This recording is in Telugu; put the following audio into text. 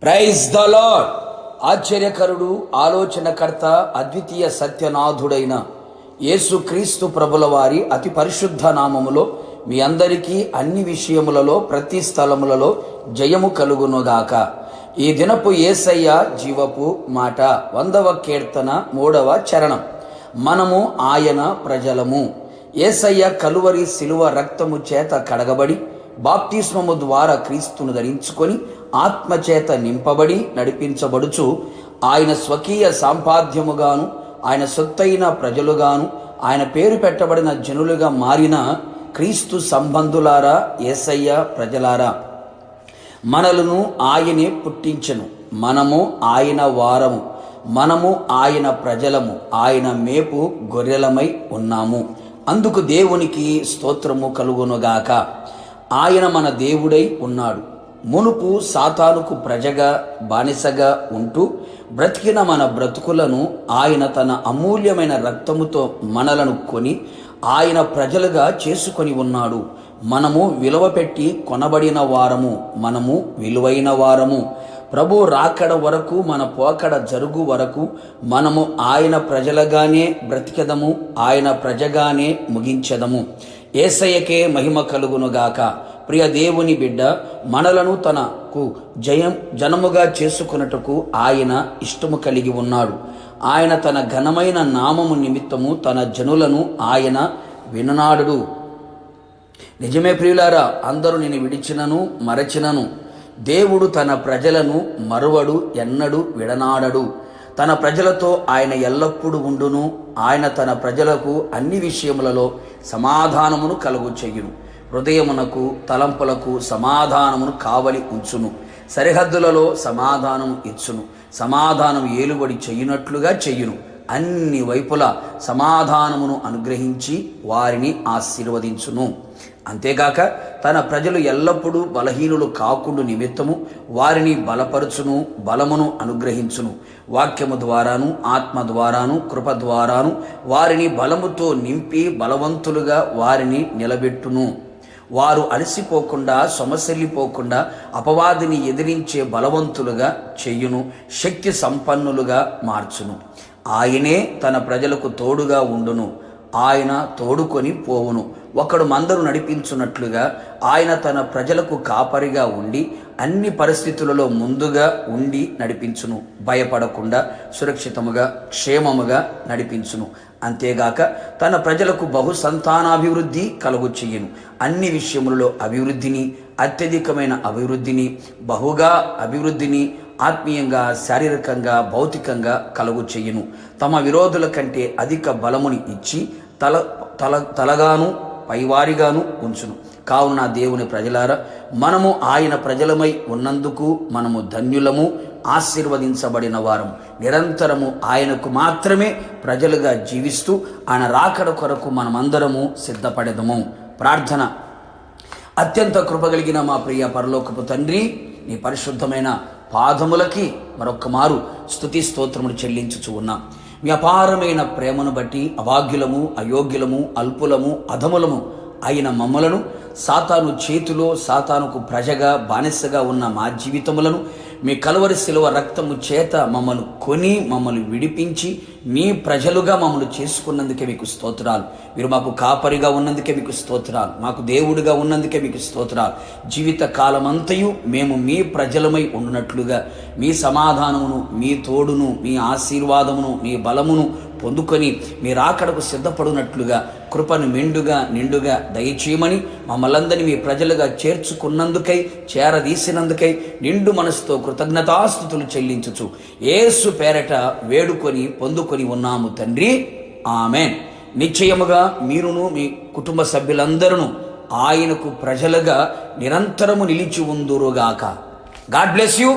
Praise the lord. ఆశ్చర్యకరుడు, ఆలోచనకర్త, అద్వితీయ సత్యనాథుడైన యేసుక్రీస్తు ప్రభుల వారి అతి పరిశుద్ధ నామములో మీ అందరికీ అన్ని విషయములలో ప్రతి స్థలములలో జయము కలుగునుగాక. ఈ దినపు యేసయ్య జీవపు మాట 100వ కీర్తన 3వ చరణం. మనము ఆయన ప్రజలము. యేసయ్య కలువరి శిలువ రక్తము చేత కడగబడి బాప్తిస్మము ద్వారా క్రీస్తును ధరించుకొని ఆత్మచేత నింపబడి నడిపించబడుచు ఆయన స్వకీయ సంపాద్యముగాను ఆయన సొత్తైన ప్రజలుగాను ఆయన పేరు పెట్టబడిన జనులుగా మారిన క్రీస్తు సంబంధులారా, యేసయ్య ప్రజలారా, మనలను ఆయనే పుట్టించెను. మనము ఆయన వారము, మనము ఆయన ప్రజలము, ఆయన మేపు గొర్రెలమై ఉన్నాము. అందుకు దేవునికి స్తోత్రము కలుగునుగాక. ఆయన మన దేవుడై ఉన్నాడు. మునుపు సాతానుకు ప్రజగా బానిసగా ఉంటూ బ్రతికిన మన బ్రతుకులను ఆయన తన అమూల్యమైన రక్తముతో మనలను కొని ఆయన ప్రజలుగా చేసుకొని ఉన్నాడు. మనము విలువ పెట్టి కొనబడిన వారము, మనము విలువైన వారము. ప్రభు రాకడ వరకు, మన పోకడ జరుగు వరకు మనము ఆయన ప్రజలుగానే బ్రతికెదము, ఆయన ప్రజగానే ముగించెదము. యేసయ్యకే మహిమ కలుగునుగాక. ప్రియ దేవుని బిడ్డ, మనలను తనకు జనముగా చేసుకొనుటకు ఆయన ఇష్టము కలిగి ఉన్నాడు. ఆయన తన ఘనమైన నామము నిమిత్తము తన జనులను ఆయన విననాడు. నిజమే ప్రియులారా, అందరూ నేను విడిచినను మరచినను దేవుడు తన ప్రజలను మరువడు, ఎన్నడు విడనాడడు. తన ప్రజలతో ఆయన ఎల్లప్పుడూ ఉండును. ఆయన తన ప్రజలకు అన్ని విషయములలో సమాధానమును కలుగు చెయ్యును. హృదయమునకు తలంపులకు సమాధానమును కావలి ఉంచును. సరిహద్దులలో సమాధానము ఇచ్చును. సమాధానం ఏలుబడి చెయ్యునట్లుగా చెయ్యును. అన్ని వైపుల సమాధానమును అనుగ్రహించి వారిని ఆశీర్వదించును. అంతేగాక తన ప్రజలు ఎల్లప్పుడూ బలహీనులు కాకుండా నిమిత్తము వారిని బలపరుచును, బలమును అనుగ్రహించును. వాక్యము ద్వారాను, ఆత్మ ద్వారాను, కృప ద్వారాను వారిని బలముతో నింపి బలవంతులుగా వారిని నిలబెట్టును. వారు అలసిపోకుండా, సొమసెల్లిపోకుండా అపవాదిని ఎదిరించే బలవంతులుగా చెయ్యును, శక్తి సంపన్నులుగా మార్చును. ఆయనే తన ప్రజలకు తోడుగా ఉండును. ఆయన తోడుకొని పోవును. ఒకడు మందరు నడిపించున్నట్లుగా ఆయన తన ప్రజలకు కాపరిగా ఉండి అన్ని పరిస్థితులలో ముందుగా ఉండి నడిపించును. భయపడకుండా సురక్షితముగా, క్షేమముగా నడిపించును. అంతేగాక తన ప్రజలకు బహు సంతానాభివృద్ధి కలుగు చెయ్యును. అన్ని విషయములలో అభివృద్ధిని, అత్యధికమైన అభివృద్ధిని, బహుగా అభివృద్ధిని ఆత్మీయంగా, శారీరకంగా, భౌతికంగా కలుగు చెయ్యును. తమ విరోధుల కంటే అధిక బలముని ఇచ్చి తలగాను పైవారిగాను ఉంచును. కావున దేవుని ప్రజలారా, మనము ఆయన ప్రజలమై ఉన్నందుకు మనము ధన్యులము, ఆశీర్వదించబడిన వారము. నిరంతరము ఆయనకు మాత్రమే ప్రజలుగా జీవిస్తూ ఆయన రాకడ కొరకు మనమందరము సిద్ధపడెదము. ప్రార్థన. అత్యంత కృపగలిగిన మా ప్రియ పరలోకపు తండ్రి, నీ పరిశుద్ధమైన పాదములకి మరొక్క మారు స్తుతి స్తోత్రములు చెల్లించుచు ఉన్నాం. మీ అపారమైన ప్రేమను బట్టి అభాగ్యులము, అయోగ్యులము, అల్పులము, అధములము అయిన మమ్మలను సాతాను చేతిలో, సాతానుకు ప్రజగా బానిసగా ఉన్న మా జీవితములను మీ కలువరి శిలువ రక్తము చేత మమ్మల్ని కొని మమ్మల్ని విడిపించి మీ ప్రజలుగా మమ్మల్ని చేసుకున్నందుకే మీకు స్తోత్రాలు. మీరు మాకు కాపరిగా ఉన్నందుకే మీకు స్తోత్రాలు. మాకు దేవుడిగా ఉన్నందుకే మీకు స్తోత్రాలు. జీవిత కాలమంతయు మేము మీ ప్రజలమై ఉండునట్లుగా మీ సమాధానమును, మీ తోడును, మీ ఆశీర్వాదమును, మీ బలమును పొందుకొని మీ రాకడకు సిద్ధపడినట్లుగా కృపను మెండుగా నిండుగా దయచేయమని మమ్మల్ందరినీ మీ ప్రజలుగా చేర్చుకున్నందుకై, చేరదీసినందుకై నిండు మనసుతో కృతజ్ఞతాస్తుతులు చెల్లించుచు యేసు పేరట వేడుకొని పొందుకొని ఉన్నాము తండ్రి. ఆమెన్. నిశ్చయముగా మీరును మీ కుటుంబ సభ్యులందరూ ఆయనకు ప్రజలుగా నిరంతరము నిలిచి ఉందురుగాక. God bless you.